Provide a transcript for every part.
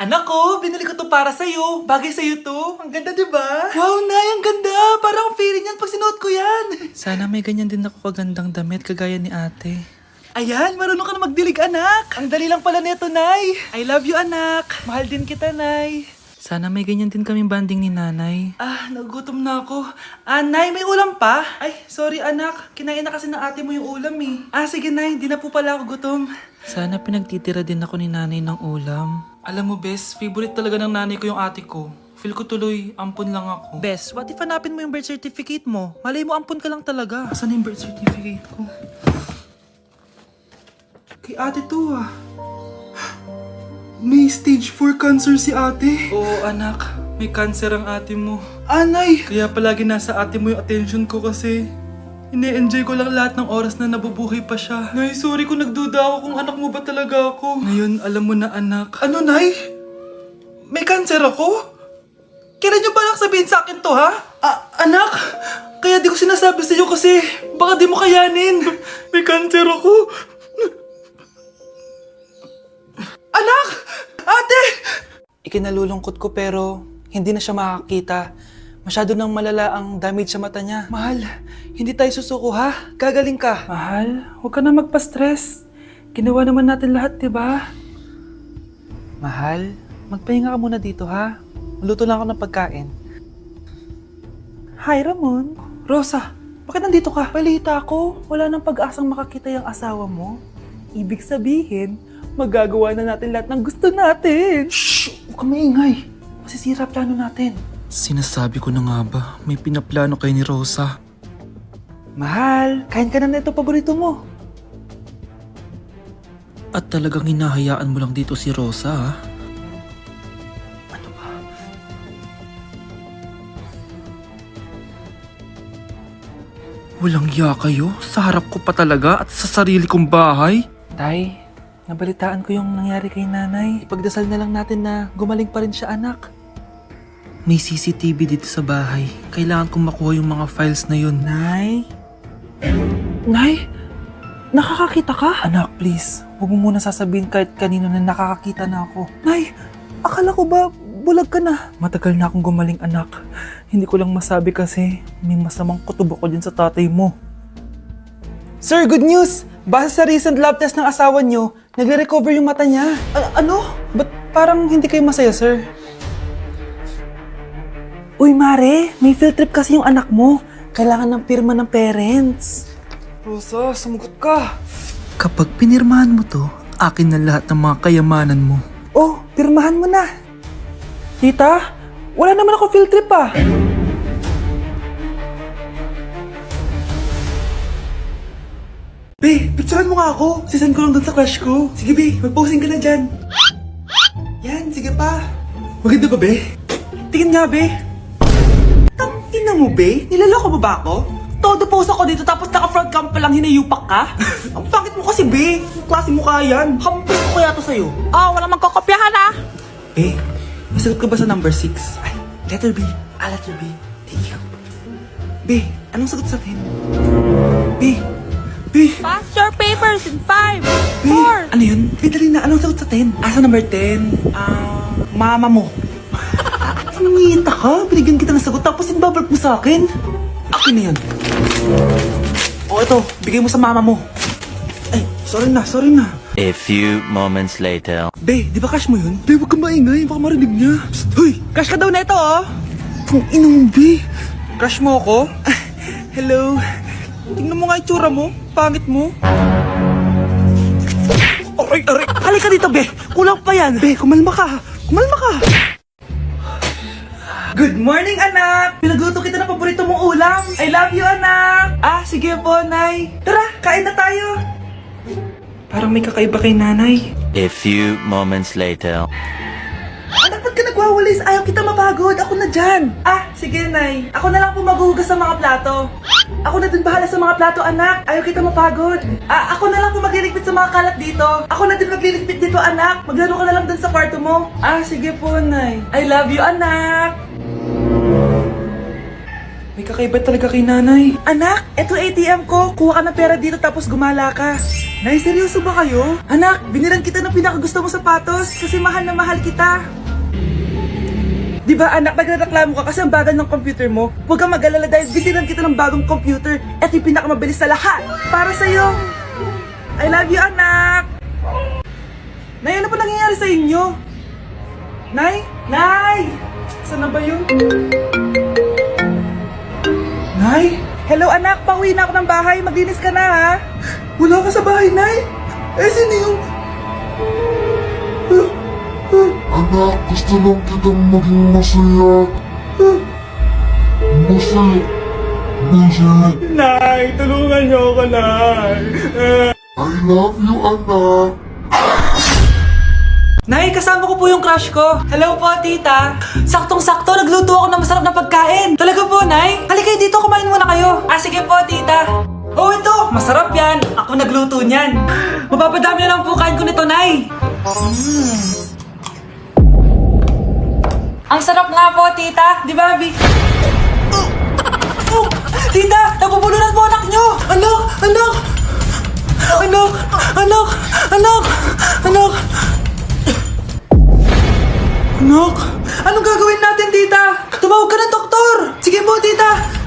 Anak ko, binili ko to para sa'yo. Bagay sa'yo to. Ang ganda, diba? Wow, Nay, ang ganda. Parang feeling yan pag sinuot ko yan. Sana may ganyan din ako kagandang damit kagaya ni ate. Ayan, marunong ka na magdilig, anak. Ang dali lang pala nito, Nay. I love you, anak. Mahal din kita, Nay. Sana may ganyan din kaming banding ni nanay. Nagugutom na ako. Nay, may ulam pa? Ay, sorry anak. Kinain na kasi ng ate mo yung ulam eh. Sige Nay, di na po pala ako gutom. Sana pinagtitira din ako ni nanay ng ulam. Alam mo, Bes, favorite talaga ng nanay ko yung ate ko. Feel ko tuloy, ampun lang ako. Bes, what if hanapin mo yung birth certificate mo? Malay mo, ampun ka lang talaga. Asan yung birth certificate ko? Kay ate to ah. May stage 4 cancer si ate. Oo anak, may cancer ang ate mo. Anay! Kaya palagi nasa ate mo yung attention ko kasi ine-enjoy ko lang lahat ng oras na nabubuhay pa siya. Nay, sorry kung nagduda ako kung anak mo ba talaga ako. Ngayon, alam mo na anak. Ano, Nay? May cancer ako? Kailan niyo balak sabihin sa akin to, ha? Anak, kaya di ko sinasabi sa iyo kasi baka di mo kayanin. May cancer ako. Anak! Ate! Ikinalulungkot ko pero hindi na siya makakita. Masyado nang malala ang damage sa mata niya. Mahal, hindi tayo susuko ha? Gagaling ka. Mahal, huwag ka na magpa-stress. Ginawa naman natin lahat, diba? Mahal, magpahinga ka muna dito ha? Maluto lang ako ng pagkain. Hi, Ramon. Rosa, bakit nandito ka? Balita ako, wala nang pag-asang makakita yung asawa mo. Ibig sabihin, magagawa na natin lahat ng gusto natin. Shhh! Huwag ka maingay. Masisira plano natin. Sinasabi ko na nga ba, may pinaplano kay ni Rosa. Mahal, kain ka na nito paborito mo. At talagang hinahayaan mo lang dito si Rosa, ha? Ano ba? Walang iya kayo? Sa harap ko pa talaga at sa sarili kong bahay? Tay, nabalitaan ko yung nangyari kay nanay. Ipagdasal na lang natin na gumaling pa rin siya, anak. May CCTV dito sa bahay. Kailangan kong makuha yung mga files na yun. Nay? Nay? Nakakakita ka? Anak, please. Huwag mo muna sasabihin kahit kanino na nakakakita na ako. Nay, akala ko ba bulag ka na? Matagal na akong gumaling, anak. Hindi ko lang masabi kasi may masamang kutob ako dyan sa tatay mo. Sir, good news! Base sa recent lab test ng asawa niyo, nagre-recover yung mata niya. Ano? Ba't parang hindi kayo masaya, sir? Uy, Mare, may field trip kasi yung anak mo. Kailangan ng pirma ng parents. Rosa, sumagot ka. Kapag pinirmahan mo to, akin na lahat ng mga kayamanan mo. Oh, pirmahan mo na. Tita, wala naman ako field trip ah. Be, picturean mo nga ako. Sisend ko lang dun sa crush ko. Sige, Be, mag-posing ka na dyan. Yan, sige pa. Maganda ba, Be? Tingin nga, Be. Tangina mo, Be? Nilaloko mo ba ako? Todo post ako dito tapos naka-front cam pa lang hinayupak ka? Ang pangit mo kasi, Be. Yung klase mukha yan. Hampos ko kaya to sa'yo. Walang magkokopyahan ah. Be, masagot ka ba sa number 6? Ay, letter B. Letter B. Thank you. Be, anong sagot sa 10? Be. Pass your papers in 5, Be, 4. ano yun? Be, dali na. Anong sagot sa 10? Sa number 10? Mama mo. Nangihinta ka? Binigyan kita ng sagot tapos ibabalik mo sa akin? Akin na yun. Ito. Bigay mo sa mama mo. Ay, sorry na. A few moments later. Be, di ba crush mo yun? Be, huwag kang maingay. Baka marinig niya. Psst, hoy! Crush ka daw na ito, oh! Kung ina mo, Be. Crush mo ako? Hello? Tingnan mo nga itsura mo. Pangit mo. Aray! Halika dito, Be. Kulang pa yan. Be, kumalma ka. Good morning, anak! Pinagluto kita ng paborito mong ulam. I love you, anak! Sige po, Nay. Tara, kain na tayo. Parang may kakaiba kay nanay. A few moments later. Anak, ba't ka nagwawalis? Ayaw kita mapagod. Ako na dyan. Sige, Nay. Ako na lang po maghuhugas sa mga plato. Ako na din bahala sa mga plato, anak. Ayaw kita mapagod. Ako na lang po magliligpit sa mga kalat dito. Ako na din magliligpit dito, anak. Maglaro ka na lang dun sa kwarto mo. Sige po, Nay. I love you, anak. May kakaiba talaga kay nanay. Anak, eto ATM ko. Kuha ka ng pera dito tapos gumala ka. Nay, seryoso ba kayo? Anak, binilan kita ng pinakagusto mo sapatos kasi mahal na mahal kita. Di ba anak, nagreklamo ka kasi ang bagal ng computer mo? Huwag kang mag-alala dahil binilan kita ng bagong computer at yung pinakamabilis sa lahat para sa'yo. I love you, anak! Nay, ano pa nangyayari sa inyo? Nay? Nay! Saan na ba yun? Nay? Hello anak, pauwi na ako ng bahay. Maglinis ka na ha? Wala ka sa bahay, Nay? Eh, sino yung... Anak, gusto lang kitang maging masaya. Masaya. Masaya. Nay, tulungan niyo ako, Nay. I love you, anak. Nay, kasama ko po yung crush ko. Hello po, tita. Saktong-sakto, nagluto ako ng masarap na pagkain. Talaga po, Nay? Halika dito, kumain muna kayo. Ah, sige po, tita. Oh, ito! Masarap yan. Ako nagluto niyan. Mapapadami na lang po kain ko nito, Nay. Ang sarap nga po, tita. Di ba, Bi? Tita, nabubulunan po anak nyo! Anak! Anak! Anak! Anak! Anak! Anak! Anak! Anong gagawin natin, tita? Tumawag ka ng doktor! Sige po, tita!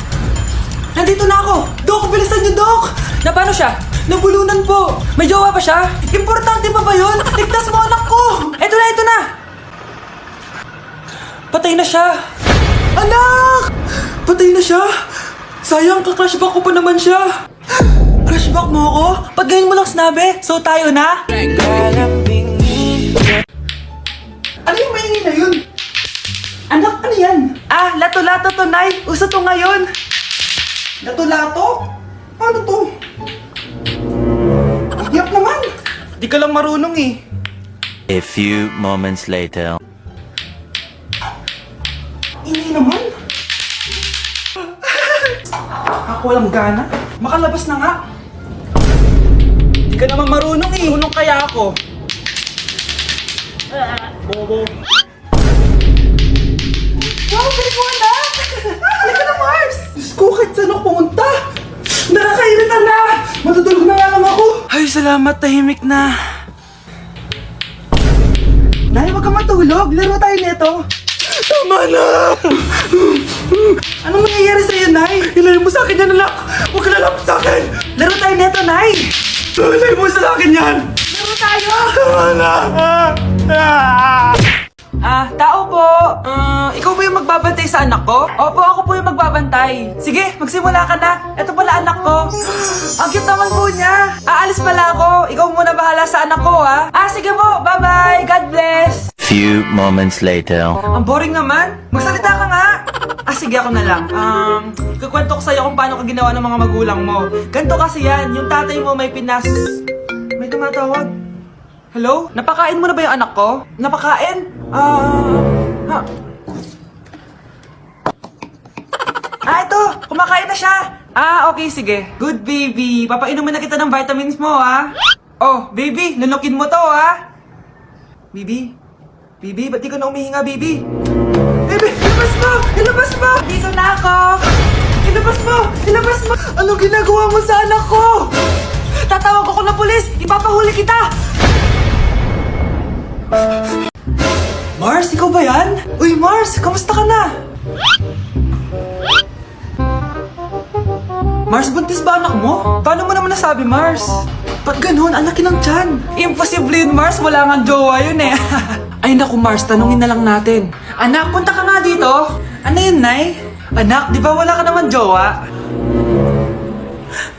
Nandito na ako! Dok, bilisan niyo, Dok! Na paano siya? Nabulunan po! May jowa pa siya? Importante pa ba yun? Ligtas mo anak ko! Eto na, eto na! Patay na siya! Anak! Patay na siya! Sayang, ka-crushback ko pa naman siya! Crushback mo ako? Ba't ganyan mo lang sinabi? So tayo na? Ano yung maingay na yun? Anak, ano yan? Ah, lato-lato to, Nay. Uso to ngayon. Lato-lato? Ano to? Iyak naman. Di ka lang marunong eh. A few moments later. Ingay naman. Ako walang gana. Makalabas na nga. Di ka naman marunong eh. Marunong kaya ako. Bobo. Wow, galing mo anak! Halika na, Mars! Diyos ko, kahit saan ako pumunta! Nakakairita na! Matutulog na nga lang ako! Ay, salamat, tahimik na. Nay, wag kang matulog. Laro tayo nito. Tama na! Anong mangyayari sa'yo, Nay? Ilayo mo sa akin yan, anak! Huwag ka lalapit sa akin! Laro tayo nito, Nay! Ilayo mo sa akin yan! Laro tayo! Tama na! Tao po! Ikaw ba yung magbabantay sa anak ko? Opo, ako po yung magbabantay. Sige, magsimula ka na. Ito pala anak ko. Ang cute naman po niya. Aalis pala ako. Ikaw muna bahala sa anak ko, ha? Sige po, bye-bye. God bless. Few moments later. Ang boring naman. Magsalita ka nga. Sige, ako na lang. Kukwento ko sa'yo kung paano ka ginawa ng mga magulang mo. Ganto kasi yan. Yung tatay mo may May tumatawag. Hello? Napakain mo na ba yung anak ko? Napakain? Ito! Kumakain na siya! Okay, sige. Good baby. Papainumin na kita ng vitamins mo, ha? Oh, baby, lunukin mo to, ha? Baby? Baby, ba't di ka na umihinga, baby? Baby, ilabas mo! Ilabas mo! Dito na ako! Ilabas mo! Ilabas mo! Anong ginagawa mo sa anak ko? Tatawag ako ng pulis! Ipapahuli kita! Mars, ikaw ba yan? Uy, Mars, kamusta ka na? Mars, buntis ba anak mo? Paano mo naman nasabi, Mars? Ba't ganun? Anakin ng tiyan. Imposible yun, Mars. Wala nga jowa yun eh. Ay naku, Mars, tanungin na lang natin. Anak, punta ka nga dito. Ano yun, Nay? Anak, di ba wala ka naman jowa?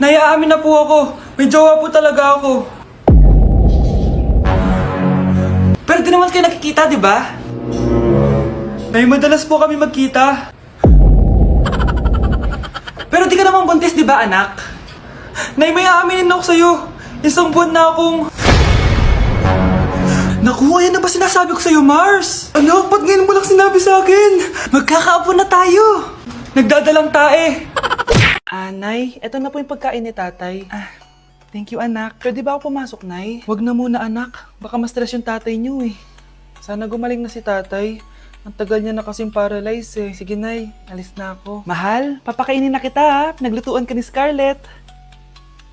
Nay, aamin na po ako. May jowa po talaga ako. Pero di naman kayo nakikita, di ba? Nay, madalas po kami magkita. Pero di ka naman buntis, di ba, anak? Nay, may aaminin ako sa'yo. Isang buwan na akong... Naku, ayan na ba sinasabi ko sa'yo, Mars? Anak, ba't ngayon mo lang sinabi sa akin? Magkakaapo na tayo. Nagdadalang tae. Nay, eto na po yung pagkain ni tatay. Thank you, anak. Pwede ba ako pumasok, Nay? Wag na muna, anak. Baka ma-stress yung tatay niyo eh. Sana gumaling na si tatay. Ang tagal niya na kasing paralyzed eh. Sige, Nay. Alis na ako. Mahal, papakainin na kita ha. Naglutuan ka ni Scarlett.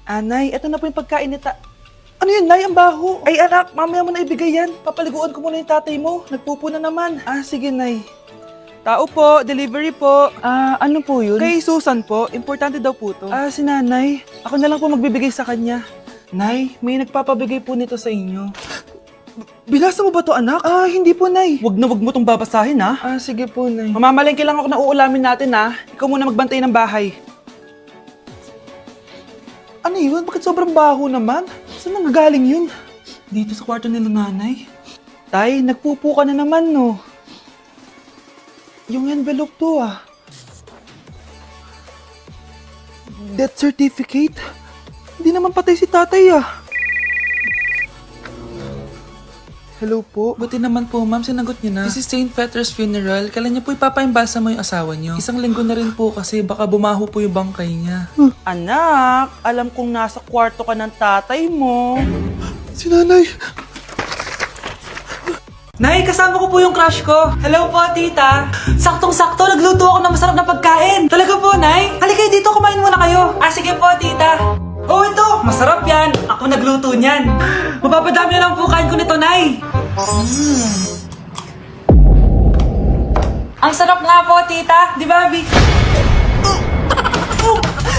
Nay, eto na po yung pagkain ni Ano yun, Nay? Ang baho. Ay anak, mamaya mo na ibigay yan. Papaliguan ko muna yung tatay mo. Nagpupo na naman. Sige, Nay. Tao po, delivery po. Ano po yun? Kay Susan po, importante daw po to. Si nanay, ako na lang po magbibigay sa kanya. Nay, may nagpapabigay po nito sa inyo. Binasa mo ba to, anak? Hindi po, Nay. Wag mo tong babasahin, ha? Sige po, Nay. Mamamalengke lang ako na uulamin natin, ha? Ikaw muna magbantay ng bahay. Ano yun? Bakit sobrang baho naman? Saan nanggagaling yun? Dito sa kwarto nila nanay. Tay, nagpupo ka na naman, no? Yung envelope to, Death certificate? Hindi naman patay si tatay, Hello po. Buti naman po, ma'am. Sinagot niyo na. This is St. Peter's Funeral. Kailan niyo po ipapaimbasa mo yung asawa niyo? Isang linggo na rin po kasi baka bumaho po yung bangkay niya. Anak, alam kong nasa kwarto ka ng tatay mo. Si nanay. Nay, kasama ko po yung crush ko. Hello po, tita. Saktong-sakto, nagluto ako ng masarap na pagkain. Talaga po, Nay? Halika dito, kumain muna kayo. Sige po, tita. Oh, ito! Masarap yan! Ako nagluto niyan. Mapapadami na lang po kain ko nito, Nay. Ang sarap nga po, tita. Di ba, Vic?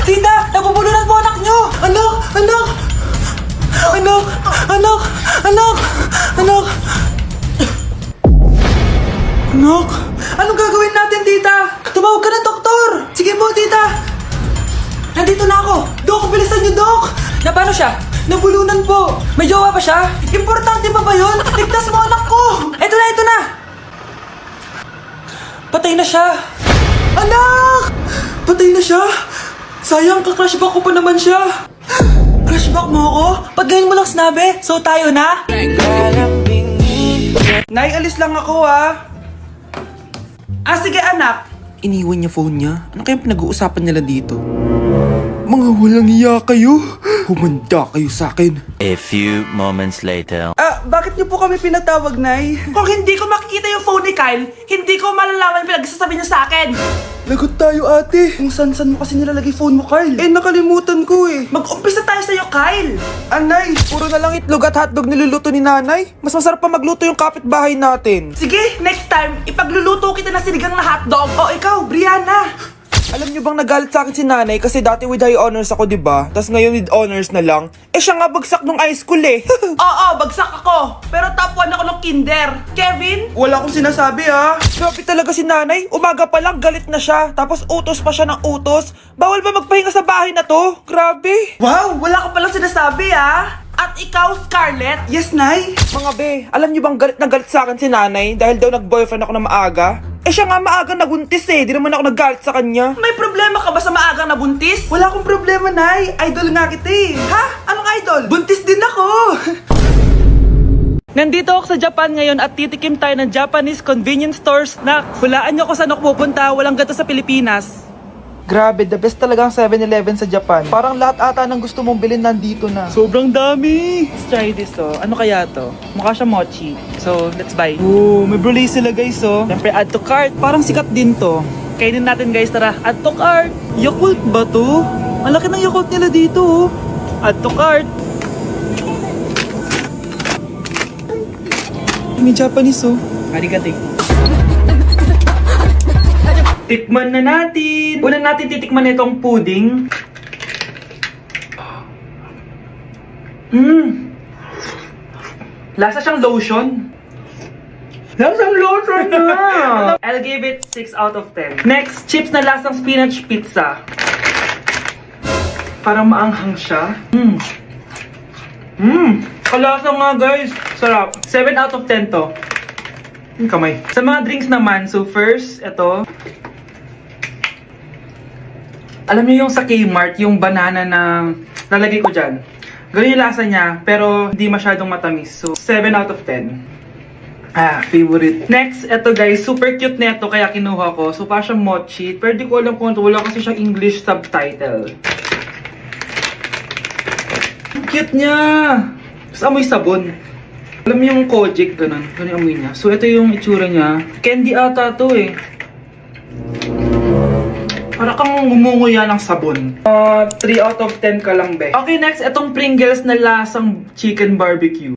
Tita! Nabubulunan po anak nyo! Anak! Anak! Anak! Anak! Anak! Anak! Anak! Anong gagawin natin, tita? Tumawag ka ng doktor! Sige po, tita! Nandito na ako! Dok, bilisan niyo, Dok! Na paano siya? Nabulunan po! May jowa pa siya? Importante pa ba yun? Ligtas mo anak ko! Ito na, ito na! Patay na siya! Anak! Patay na siya! Sayang, kakrashback ko pa naman siya! Crashback mo ako? Pag ganyan mo lang sinabi, so tayo na? Nay, alis lang ako, sige anak! Iniwan niya phone niya? Ano kayang pinag-uusapan nila dito? Mga walang iya kayo! Humanda kayo sa akin! A few moments later. Bakit niyo po kami pinatawag, Nay? Kung hindi ko makikita yung phone ni Kyle, hindi ko malalaman pinagsasabi niya sa akin! Lagot tayo, ate! Kung san-san mo kasi nilalagay phone mo, Kyle? Nakalimutan ko Mag-umpisa tayo sa'yo, Kyle! Nay, puro na lang itlog at hotdog niluluto ni nanay. Mas masarap pa magluto yung kapitbahay natin. Sige, next time, ipagluluto kita na sinigang na hotdog. O ikaw, Brianna! Alam niyo bang nagalit sa akin si nanay kasi dati with high honors ako, diba? Tapos ngayon with honors na lang. Siya nga bagsak nung high school Oo, bagsak ako. Pero top 1 ako ng kinder. Kevin? Wala akong sinasabi Grabe talaga si nanay. Umaga pa lang galit na siya. Tapos utos pa siya ng utos. Bawal ba magpahinga sa bahay na to? Grabe. Wow, wala ka palang sinasabi At ikaw, Scarlett? Yes, Nay? Mga be, alam niyo bang galit na galit sa akin si nanay dahil daw nag-boyfriend ako na maaga? Siya nga maagang nabuntis Di naman ako naggalit sa kanya. May problema ka ba sa maagang nabuntis? Wala akong problema, Nay. Idol nga kita Ha? Anong idol? Buntis din ako! Nandito ako sa Japan ngayon at titikim tayo ng Japanese convenience store snacks. Hulaan niyo kung saan ako pupunta. Walang gato sa Pilipinas. Grabe, the best talaga ang 7-Eleven sa Japan. Parang lahat ata ng gusto mong bilhin nandito na. Sobrang dami! Let's try this Ano kaya to? Mukha siya mochi. So, let's buy. May brulee sila guys Siyempre, add to cart. Parang sikat din to. Kainin natin guys, tara. Add to cart. Yakult ba to? Ang laki ng Yakult nila dito Add to cart. May Japanese Arigato. Tikman na natin. Una natin titikman itong pudding. Lasa siyang lotion. Lasang lotion na! I'll give it 6 out of 10. Next, chips na lasang spinach pizza. Parang maanghang siya. Kalasa nga guys. Sarap. 7 out of 10 to. Yung kamay. Sa mga drinks naman, so first, ito. Alam niyo yung sa Kmart, yung banana na nalagay ko dyan. Ganun yung lasa niya, pero hindi masyadong matamis. So, 7 out of 10. Favorite. Next, ito guys, super cute na ito, kaya kinuha ko. So, parang siyang mochi. Pero di ko alam kung ito, wala kasi siyang English subtitle. Cute niya! Tapos amoy sabon. Alam mo yung Kojic, ganun. Ganun yung amoy niya. So, ito yung itsura niya. Candy ata to Para kang ngumunguya ng sabon. 3 out of 10 ka lang, be. Okay, next, itong Pringles na lasang chicken barbecue.